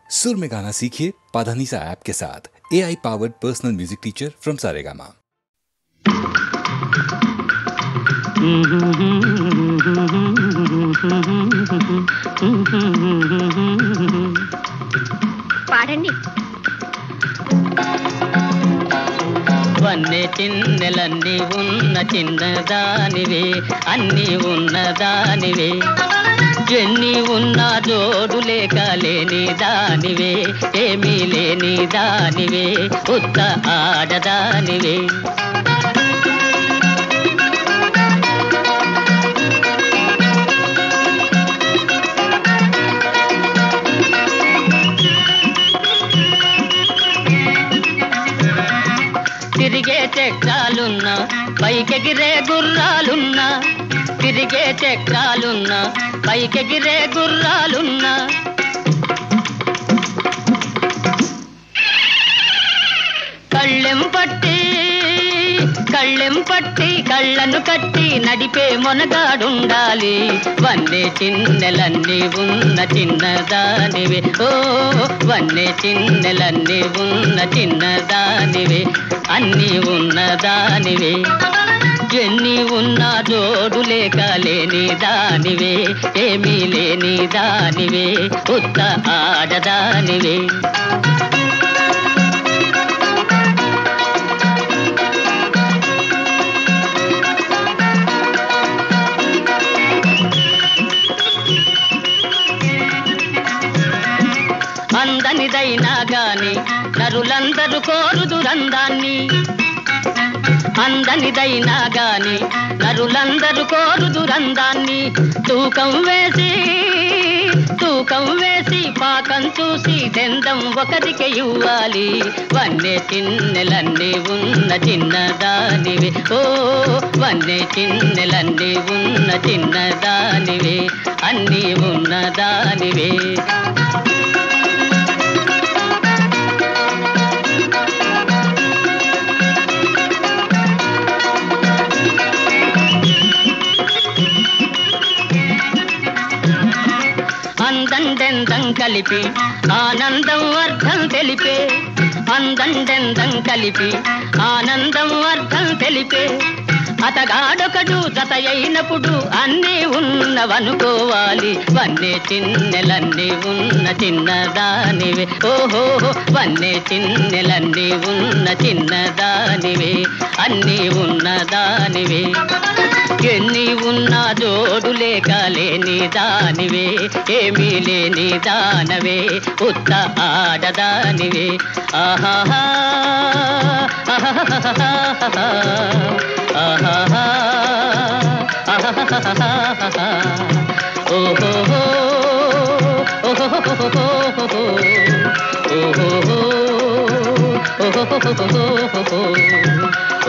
सुर में गाना सीखिए पाधानीसा ऐप के साथ। AI powered personal music teacher from Saregama. పాడండి. వన్నె చిన్నెలన్నీ ఉన్న చిన్నదానివే, అన్నీ ఉన్నదానివే, ఎన్ని ఉన్నా జోడు లేక లేని దానివే, ఏమీ లేని దానివే, ఉత్త ఆడదానివే. తిరిగే చక్రాలున్నా పైకెగిరే గుర్రాలున్నా, తిరిగే చక్రాలున్నా పైకెగిరే గుర్రాలున్నా, కళ్ళెం పట్టి కళ్ళను కట్టి నడిపే మొనగాడుండాలి. వన్నె చిన్నెలన్నీ ఉన్న చిన్నదానివే, ఓ వన్నె చిన్నెలన్నీ ఉన్న చిన్నదానివే, అన్నీ ఉన్నదానివే, ఎన్ని ఉన్నా జోడు లేక లేని దానివే, ఏమీ లేని దానివే, ఉత్త ఆడదానివే. అందనిదైనా గాని నరులందరూ కోరుదురందాన్ని, అందనిదైనా గాని నరులందరూ కోరుదురందాన్ని, తూకం వేసి పాకం చూసి దెందం ఒకరికి ఇవ్వాలి. వన్నె చిన్నెలన్నీ ఉన్న చిన్నదానివే, ఓ వన్నె చిన్నెలన్నీ ఉన్న చిన్నదానివే, అన్నీ ఉన్నదానివే. అందండెందం కలిపి ఆనందం అర్థం తెలిపే, అందండెందం కలిపి ఆనందం అర్థం తెలిపే, అతగాడొకడు జత అయినప్పుడు అన్నీ ఉన్నవనుకోవాలి. వన్నె చిన్నెలన్నీ ఉన్న చిన్నదానివే, ఓహో వన్నె చిన్నెలన్నీ ఉన్న చిన్నదానివే, అన్నీ ఉన్నదానివే, ఎన్ని ఉన్నా జోడు లేక లేని దానివే, ఏమీ లేని దానవే, ఉత్త ఆడదానివే. ఆహాహా ఆహాహా ఆహాహా ఆహాహా ఓహో ఓహో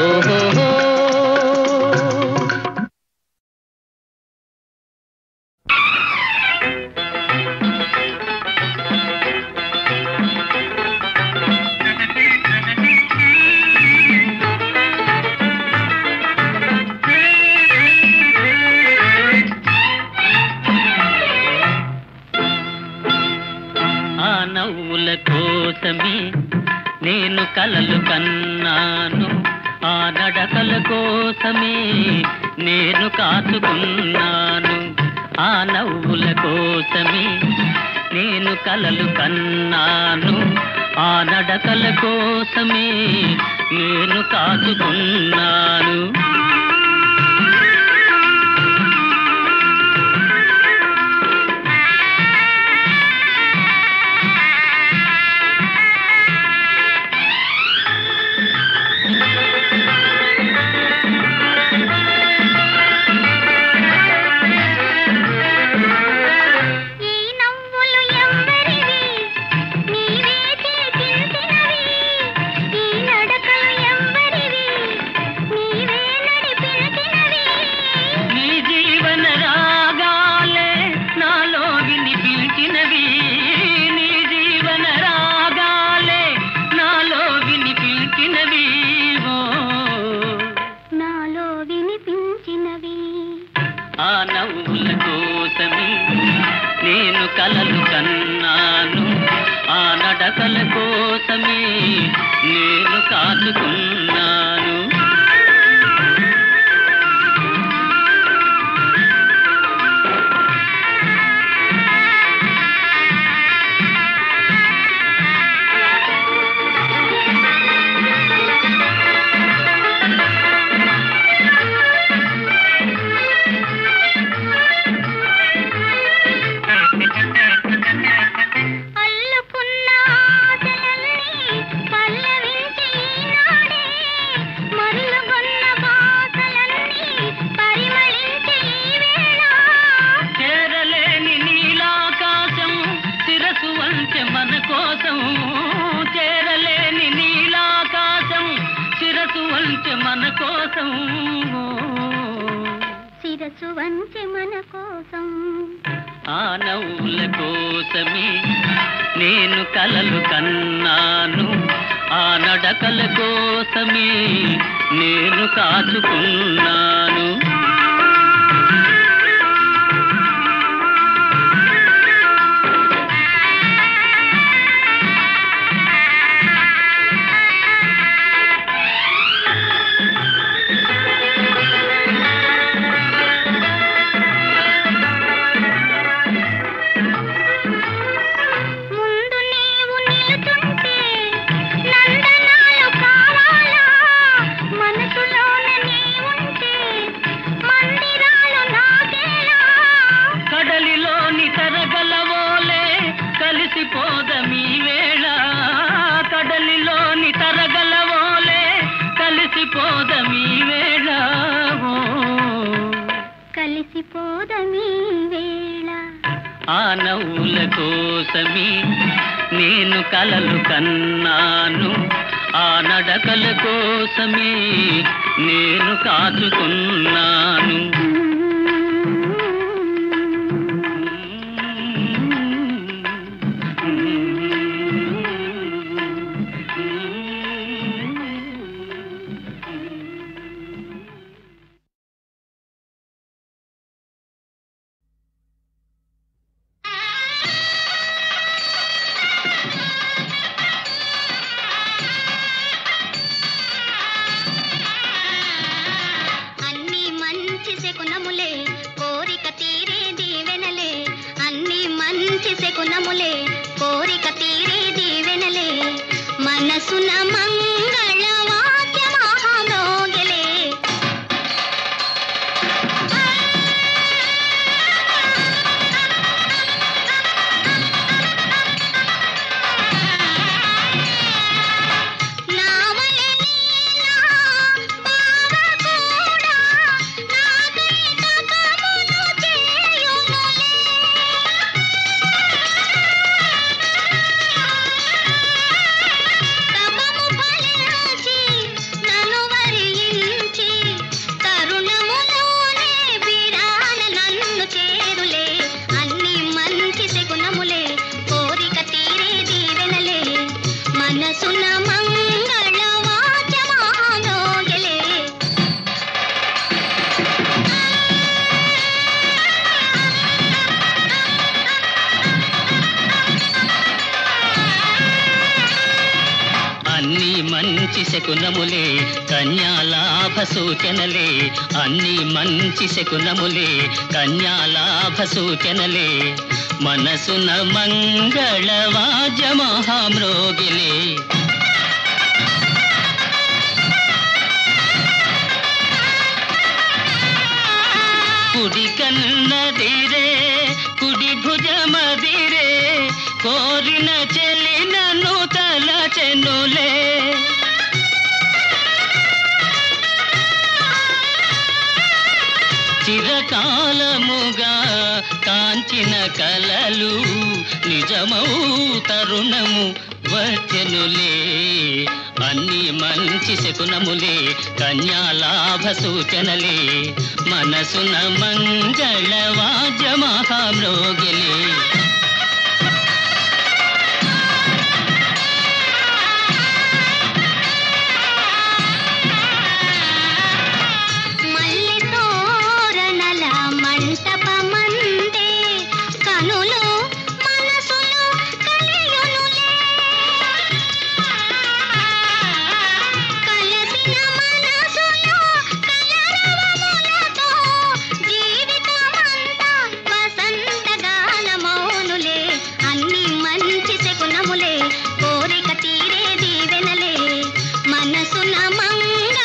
ఓహో. నవ్వుల కోసమే నేను కలలు కన్నాను, ఆ నడకల కోసమే నేను కాచుకున్నాను, ఆ నవ్వుల కోసమే నేను కలలు కన్నాను, ఆ నడకల కోసమే నేను కాచుకున్నాను. ఆ నవ్వుల కోసమే నేను కలలు కన్నాను, ఆ నడకల కోసమే నేను కాచుకున్నాను. మన కోసం శిరసు వంచె మన కోసం ఆ నవ్వుల కోసమే నేను కలలు కన్నాను. ఆ నడకల కోసమే నేను కాచుకున్నాను. కలిసిపోదమీ వేళ కడలిలోని తరగలవోలే కలిసిపోదమీ వేళ కలిసిపోదమీ వేళ ఆ నవ్వుల కోసమే నేను కలలు కన్నాను. ఆ నడకల కోసమే నేను కాచుకున్నాను. శకునములే కోరిక తీరే దీవెనలే మనసున మంగళ వాద్య మహామోగలే మంచి శకునములే కన్యాలాభ సూచనలే అన్ని మంచి శకునములే కన్యాలాభ సూచనలే మనసున మంగళ వాద్య మహామ్రోగిలే కుడి కన్నదిరే కుడి భుజమదిరే కోరిన చెలినను తలచెనులే చిరకాలముగా కాంచిన కలలు నిజమౌ తరుణము వచ్చెనులే అన్ని మంచి శకునములే కన్యాలాభ సూచనలే మనసున మంగళ వాద్య మహామ్రోగిలే కున్నములే కోరిక తీరే దీవెనలే మనసున మంగళ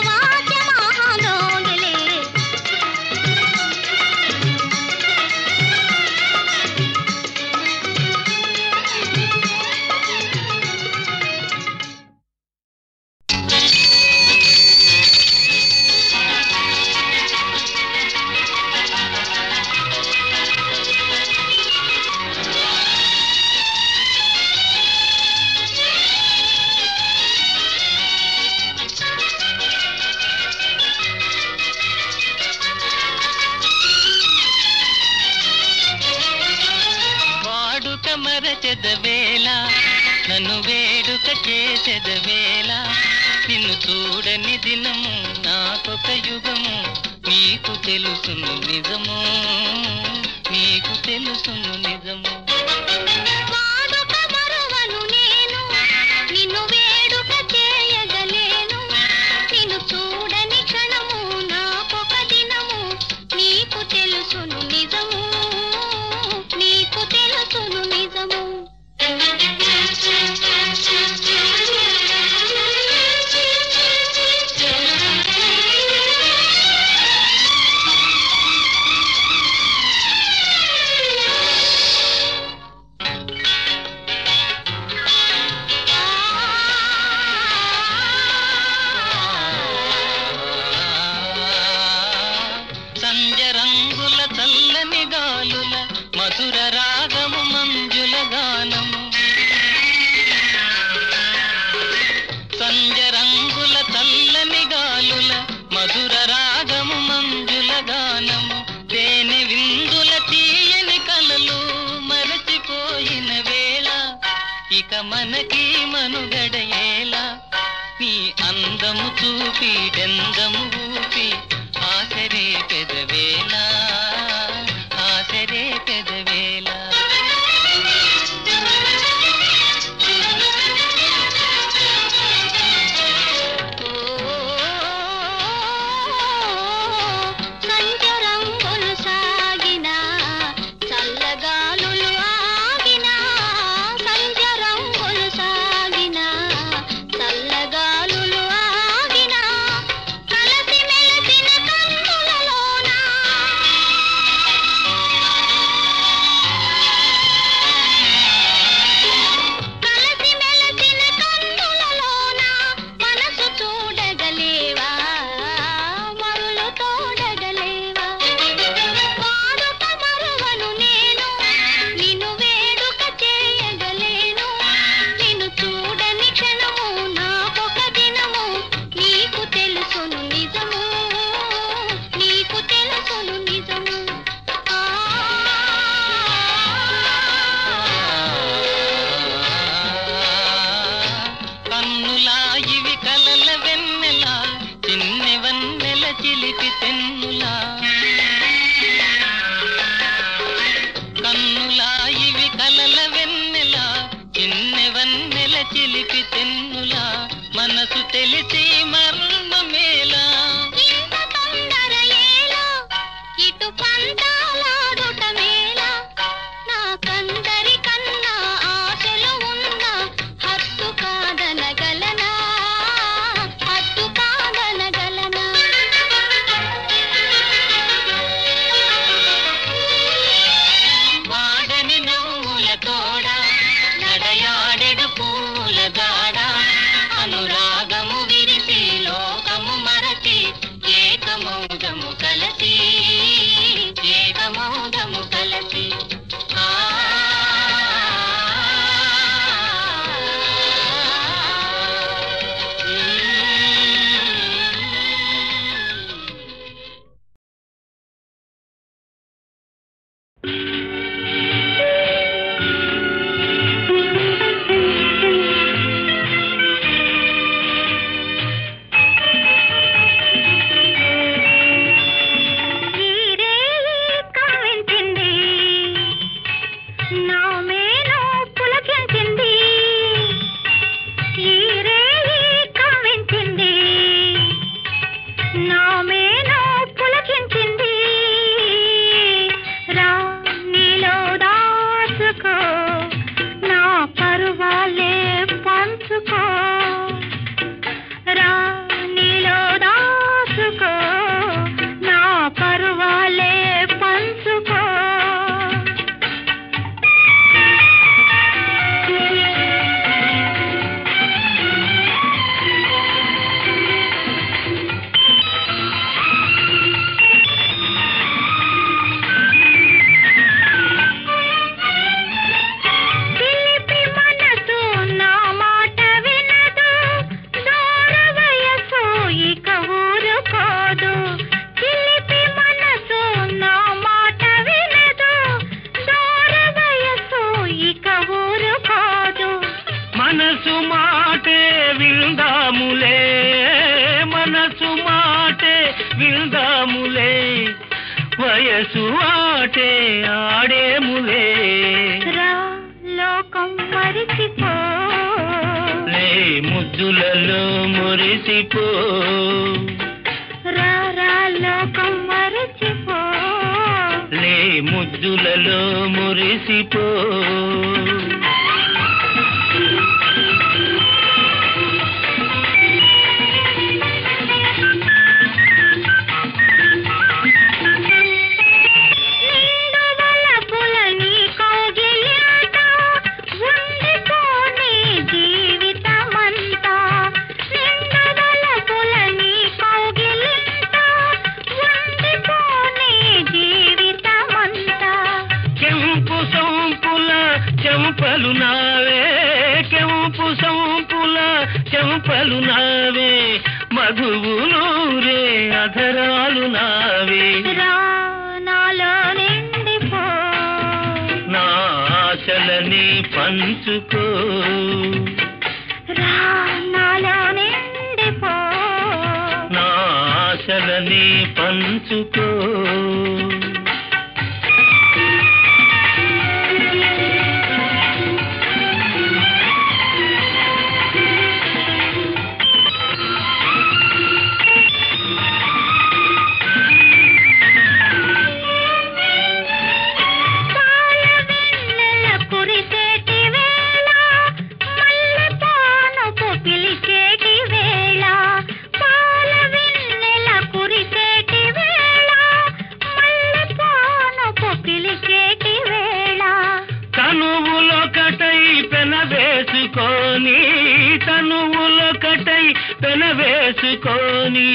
వాద్య మహాదోగిలే మరచెదవేళ నన్ను వేడుక చేసెదవేళ నిన్ను చూడని దినము నాకొక యుగము నీకు తెలుసును నిజము నీకు తెలుసును నిజము వాడుక మరువను నేను నిన్ను వేడుక చేయగలేను నిన్ను చూడని క్షణము నాకొక దినము నీకు తెలుసును నిజము నీకు తెలుసును నిజము సంజరంగుల చల్లని గాలుల మధుర రాగము మంజుల గానము సంజరంగుల చల్లని గాలుల మధుర రాగము మంజుల గానము తేనె విందుల తీయని కలలు మరచిపోయిన వేళ ఇక మనకి మనుగడయేలా నీ అందము చూపి డెందము ఊపి ఆసరే పెదవేళ ఆసరే పెదవేళ సంజరంగులు సాగినా చల్లగాలులు ఆగినా సంజరంగులు సాగినా చల్లగాలులు ఆగినా కలసి మెలసిన కన్నులలోన కలసి మెలసిన కన్నులలోన మనసు చూడగలేవా మరులు తోడగలేవా వాడుక మరువను నేను నిన్ను వేడుక చేయగలేను నిన్ను చూడని క్షణము నాకొక దినము నీకు తెలుసును నిజము నీకు తెలుసును నిజము కన్నులా ఇవి కలల వెన్నెల చిన్ని వన్నెల చిలిపి తెన్నులా కన్నులా ఇవి కలల వెన్నెల చిన్ని వన్నెల చిలిపి తెన్నులా మనసు తెలిసి మర్మమేలా ఇంత తొందర ఏలా ఇటు పంతాలాడుట మేలా నాకందరి కన్నా ఆశలు ఉన్న హద్దు కాదనగలనా హద్దు కాదనగలనా వాడని నవ్వుల తోడ నడయాడెడు పూల దాడ అనురాగము విరిసి లోకము మనసు మాటే విందాములే మనసు మాటే విందాములే వయసు ఆటే ఆడేములే లోకం మరిచిపో లే ముద్దులలో మురిసిపో లోకం మరిచిపో లే ముద్దులలో మురిసిపో చెంపలు నావే కెంపు సంపుల చెంపలు నావే మధువులూరే అధరాలు నావే నాలో నిండిపో నా ఆశలని పంచుకో నాలో నిండిపో నా ఆశలని పంచుకో తనువులొకటై పెనవేసుకొని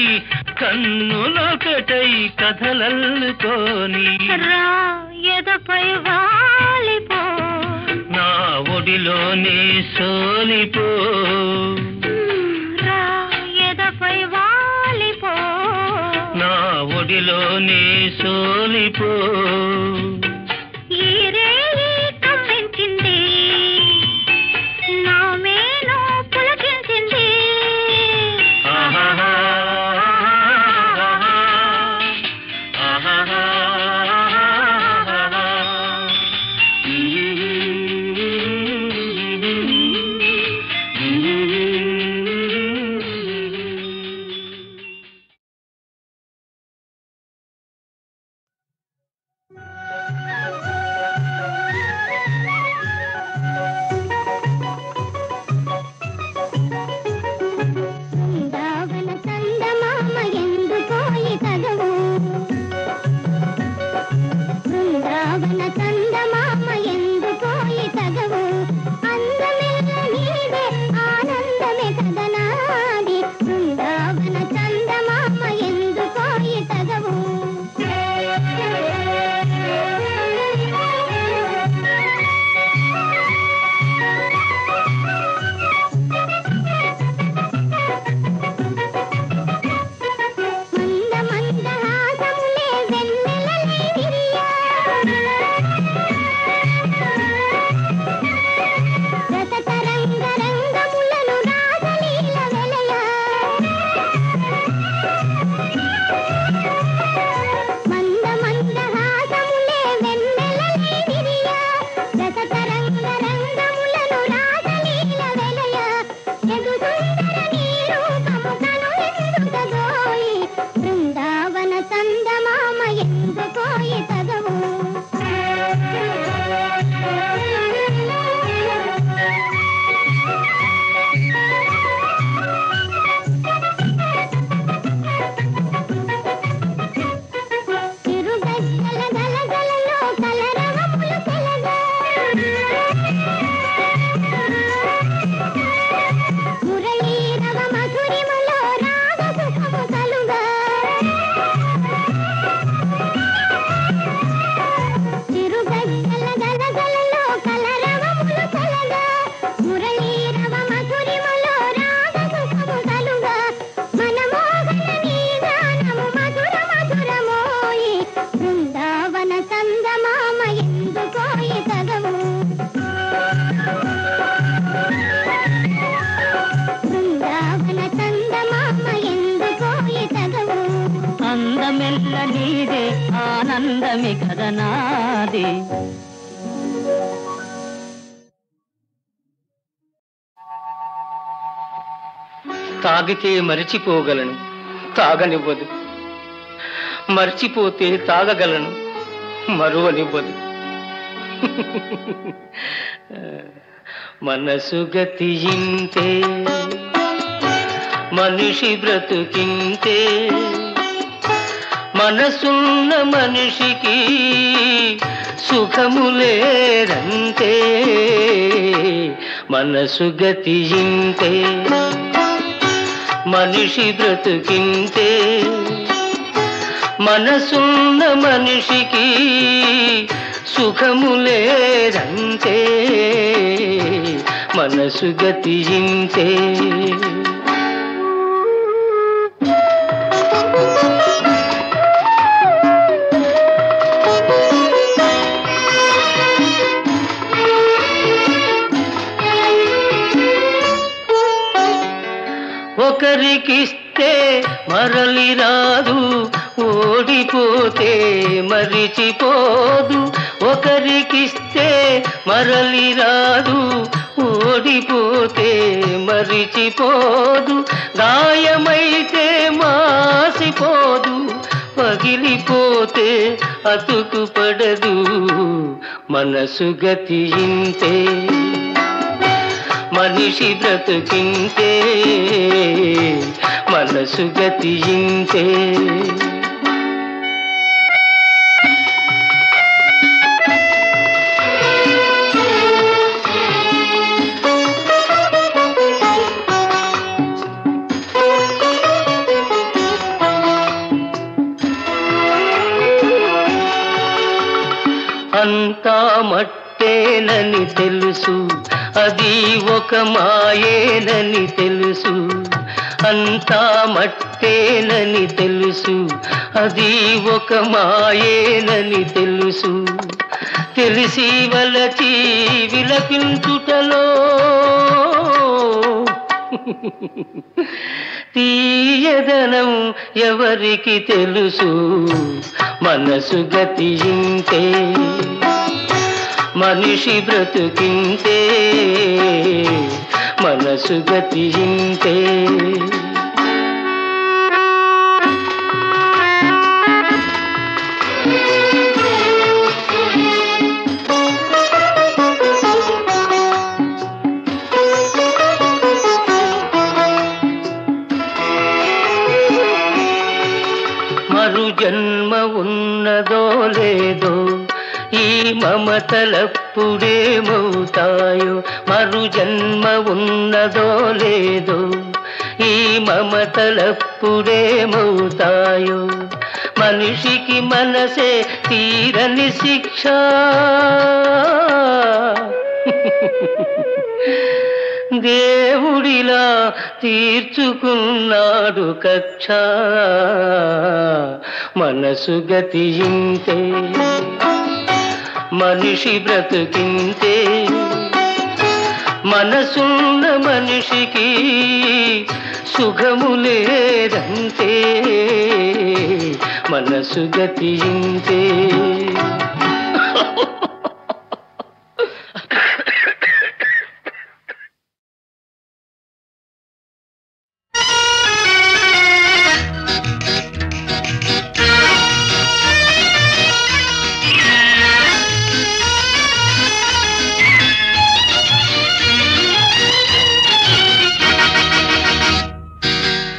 కన్నులొకటై కథలల్లుకొని ఎదపై వాలిపో నా ఒడిలోని సోలిపో ఎదపై వాలిపో నా ఒడిలోని సోలిపో అందమి కదనాది. తాగితే మరిచిపోగలను, తాగనివ్వదు. మర్చిపోతే తాగగలను, మరువనివ్వదు. మనసు గతియింతే, మనిషి బ్రతుకింతే. మనసున్న మనిషికి సుఖములేరంతే. మనసు గతియింతే, మనిషి బ్రతుకింతే. మనసున్న మనిషికి సుఖములేరంతే. మనసు గతియింతే. ఒకరికిస్తే మరలి రాదు, ఓడిపోతే మరిచిపోదు. ఒకరికిస్తే మరలి రాదు, ఓడిపోతే మరిచిపోదు. గాయమైతే మాసిపోదు, పగిలిపోతే అతుకు పడదు. మనసు గతియింతే, మనిషి బ్రతుకింతే. మనసు గతియింతే. అంతా మట్టేనని తెలుసు, అది ఒక మాయేనని తెలుసు. అంతా మట్టేనని తెలుసు, అది ఒక మాయేనని తెలుసు. తెలిసి వలచి విలపించుటలో తీయదనం ఎవరికి తెలుసు. మనసు గతియింతే, మనిషి బ్రతుకింతే. మనసు గతియింతే. మరు జన్మ ఉన్నదో లేదో, ఈ మమతలప్పుడేమవుతాయో. మరు జన్మ ఉన్నదో లేదో, ఈ మమతలప్పుడేమవుతాయో. మనిషికి మనసే తీరని శిక్ష. దేవుడిలా తీర్చుకున్నాడు కక్ష. మనసు గతియింతే, మనిషి బ్రతుకింతే. మనసున్న మనిషికి సుఖములేదంతే. మనసు గతియింతే.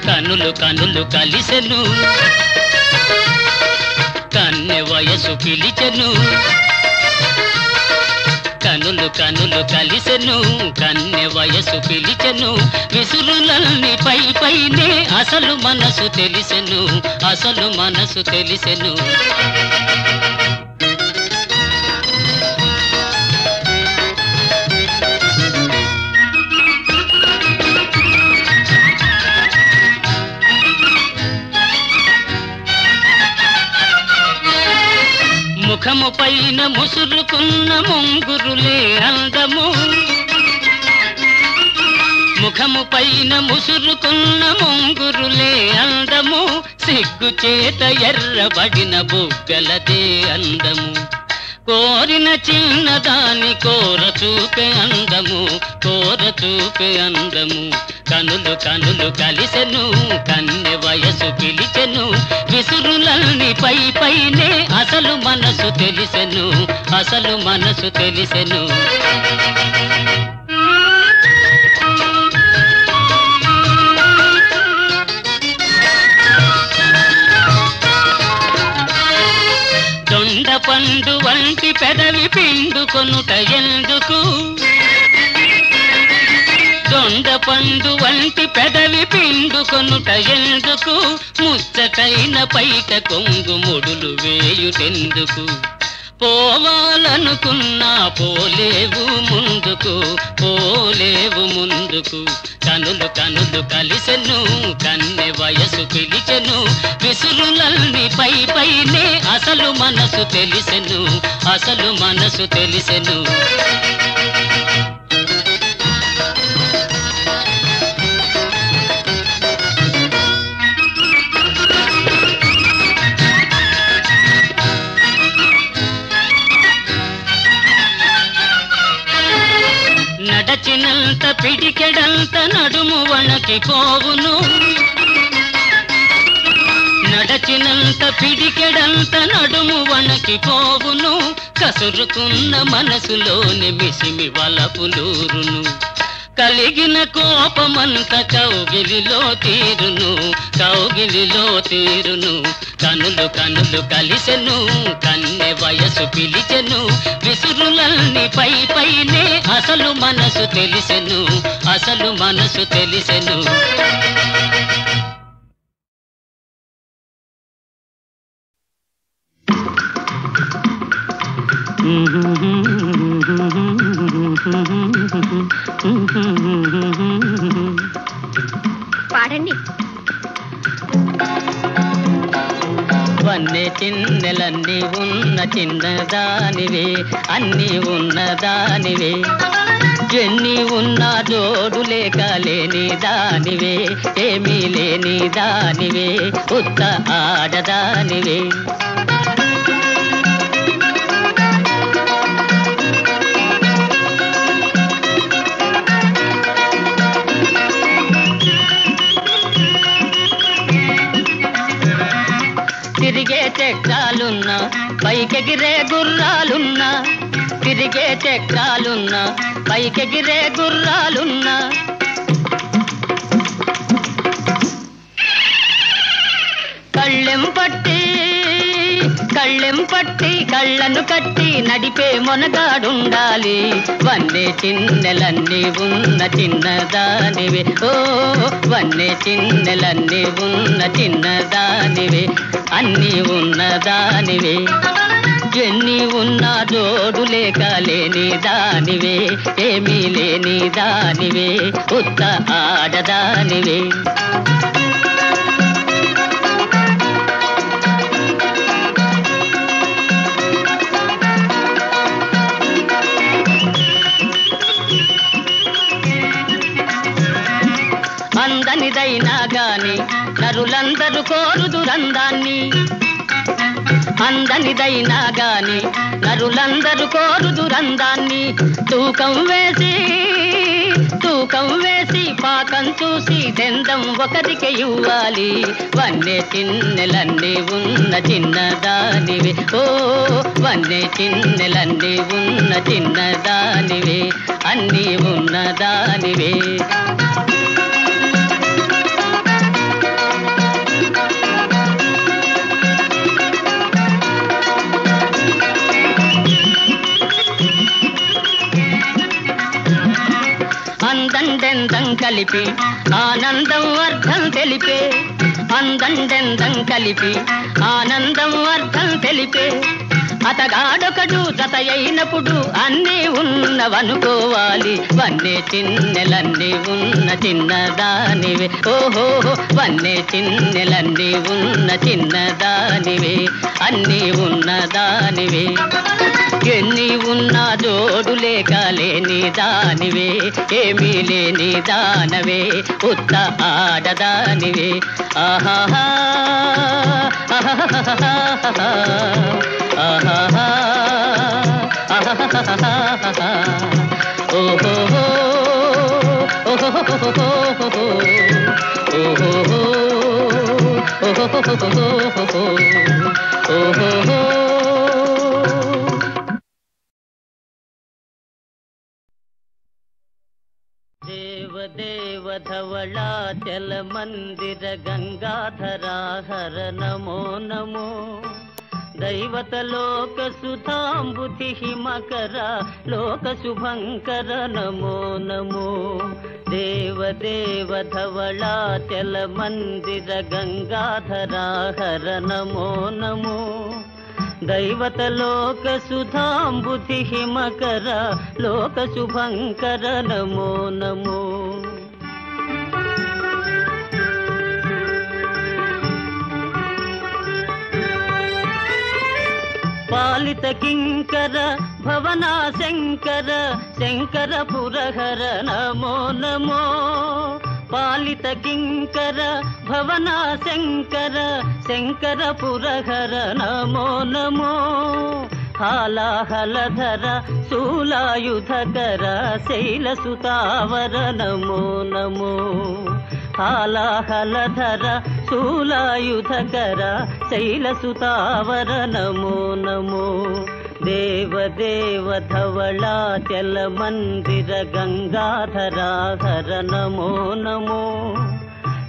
కనులు కనులు కలిసెను, కన్నె వయసు పిలిచెను. కనులు కనులు కలిసెను, కన్నె వయసు పిలిచెను. విసురులన్నీ పై పైనే అసలు మనసు తెలిసెను, అసలు మనసు తెలిసెను. ముఖము పైన ముసురుకున్న ముంగురులే అందము. ముఖము పైన ముసురుకున్న ముంగురులే అందము, సిగ్గు చేత ఎర్రబడిన బుగ్గలదే అందము. కోరిన చిన్నదాని కోర చూపే అందము, కోర చూపే అందము. కనులు కనులు కలిసెను, కన్నె వయసు పిలిచెను, విసురులన్నీ పై పైనే అసలు మనసు తెలిసెను, అసలు మనసు తెలిసెను. దొండ పండు వంటి పెదవి పిండుకొనుట ఎందుకు, దొండ పండు వంటి పెదవి పిండుకొనుట ఎందుకు, ముచ్చటైన పైట కొంగు ముడులు వేయుటెందుకు. పోవాలనుకున్నా పోలేవు ముందుకు, పోలేవు ముందుకు. కనులు కనులు కలిసెను, కన్నె వయసు పిలిచెను, విసురులన్నీ పై పైనే అసలు మనసు తెలిసెను, అసలు మనసు తెలిసెను. నడచినంత పిడికెడంత నడుము వణకిపోవును, నడచినంత పిడికెడంత నడుము వణకిపోవును. కసురుకున్న మనసులోని మిసిమి వలపులూరును, కలిగిన కోపమంత కౌగిలిలో తీరును, కౌగిలిలో తీరును. కనులు కనులు కలిసెను, కన్నె వయసు పిలిచెను, విసురులన్నీ పై పైనే అసలు మనసు తెలిసెను, అసలు మనసు తెలిసెను. పాడండి. వన్నె చిన్నెలన్నీ ఉన్న చిన్నదానివే, అన్నీ ఉన్నదానివే. ఎన్ని ఉన్నా జోడు లేక లేని దానివే, ఏమీ లేని దానివే, ఉత్త ఆడదానివే. తిరిగే చక్రాలున్నా, పైకెగిరే గుర్రాలున్నా, తిరిగే చక్రాలున్నా, పైకెగిరే గుర్రాలున్నా. కళ్ళెం పట్టి కళ్ళను కట్టి నడిపే మొనగాడుండాలి. వన్నె చిన్నెలన్నీ ఉన్న చిన్నదానివే, ఓ వన్నె చిన్నెలన్నీ ఉన్న చిన్నదానివే, అన్నీ ఉన్నదానివే. ఎన్ని ఉన్నా జోడు లేక లేని దానివే, ఏమీ లేని దానివే, ఉత్త ఆడదానివే. అందనిదైనా గాని నరులందరూ కోరుదురందాన్ని, అందనిదైనా గాని నరులందరూ కోరుదురందాన్ని. తూకం వేసి పాకం చూసి దెందం ఒకరికి ఇవ్వాలి. వన్నె చిన్నెలన్నీ ఉన్న చిన్నదానివే, ఓ వన్నె చిన్నెలన్నీ ఉన్న చిన్నదానివే, అన్నీ ఉన్నదానివే. అందండెందం కలిపి ఆనందం అర్థం తెలిపే, అందండెందం కలిపి ఆనందం అర్థం తెలిపే. అతగాడొకడు జత అయినప్పుడు అన్నీ ఉన్నవనుకోవాలి. వన్నే చిన్నెలన్నీ ఉన్న చిన్నదానివే, ఓహో వన్నే చిన్నెలన్నీ ఉన్న చిన్నదానివే, అన్నీ ఉన్నదానివే. ఎన్ని ఉన్నా జోడు లేక లేని దానివే, ఏమీ లేని దానవే, ఉత్త ఆడదానివే. ఆహాహా ఆహాహా ఆహాహా ఆహాహా ఓహో ఓహో ఓహో. దేవదేవ ధవళాచల మందిర గంగాధరాహర నమో నమో. దైవతలోక సుధాంబుధి హిమకర లోక శుభంకర నమో నమో. దేవదేవ ధవళాచల మందిర గంగాధరాహర నమో నమో. దైవతలోక సుధాంబుధి హిమకర లోక శుభంకర నమో నమో. పాలిత కింకర భవనా శంకర శంకర పురహర నమో నమో. పాలిత కింకర భవనా శంకర శంకర పురహర నమో నమో. హాలాహలధర శూలాయుధకర శైలసుతావర నమో నమో. హాలాహలధర శూలాయుధకర శైలసుతావర నమో నమో. దేవదేవ ధవళాచల మందిర గంగాధరాహర నమో నమో.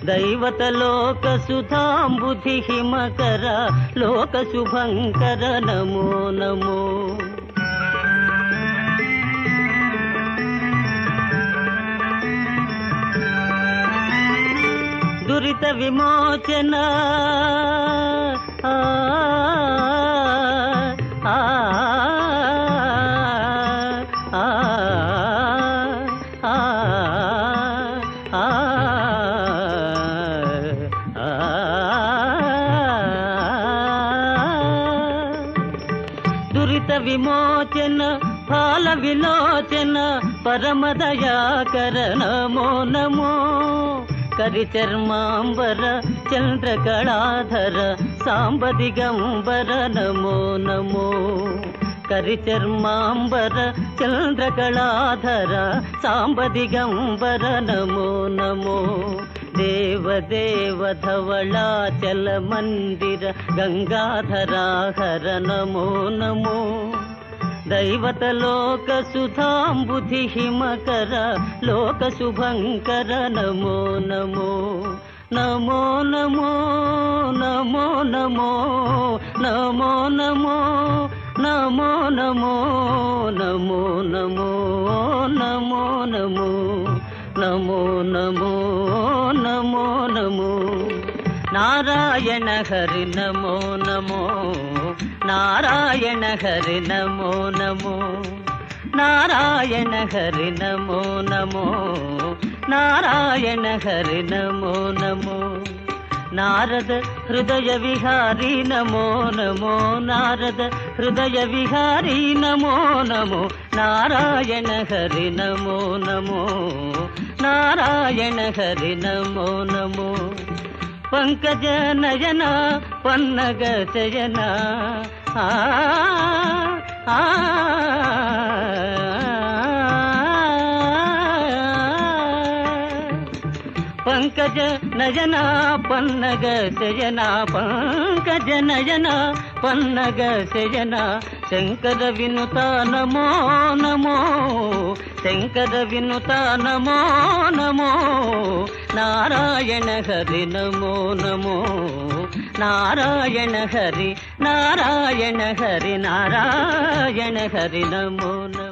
దైవతలోక సుధాంబుధి హిమకర లోక శుభంకర నమో నమో. దురిత విమోచన దురిత విమోచన ఫాల విలోచన పరమదయాకర నమో నమో. కరిచర్మాంబర చంద్రకళాధర సాంబ దిగంబర నమో నమో. కరిచర్మాంబర చంద్రకళాధర సాంబ దిగంబర నమో నమో. దేవదేవ ధవళాచల మందిర గంగాధరాహర నమో నమో. దైవతలోక సుధాంబుధి హిమకర లోక శుభంకర నమో నమో. నమో నమో నమో నమో నమో నమో నమో నమో నమో నమో నమో నమో నమో నమో నమో నమో. నారాయణ హరి నమో నమో. నారాయణ హరి నమో నమో. నారాయణ హరి నమో నమో. నారాయణ హరి నమో నమో. నారద హృదయ విహారీ నమో నమో. నారద హృదయ విహారీ నమో నమో. నారాయణ హరి నమో నమో. నారాయణ హరి నమో నమో. పంకజ నయన పన్నగ శయన పంకజ నయన పన్నగ శయన. పంకజ నయన పన్నగ శయన. శంకర వినుత నమో నమో. శంకర వినుత నమో నమో. నారాయణ హరి నమో నమో. నారాయణ హరి నారాయణ హరి నారాయణ హరి నమో నమో.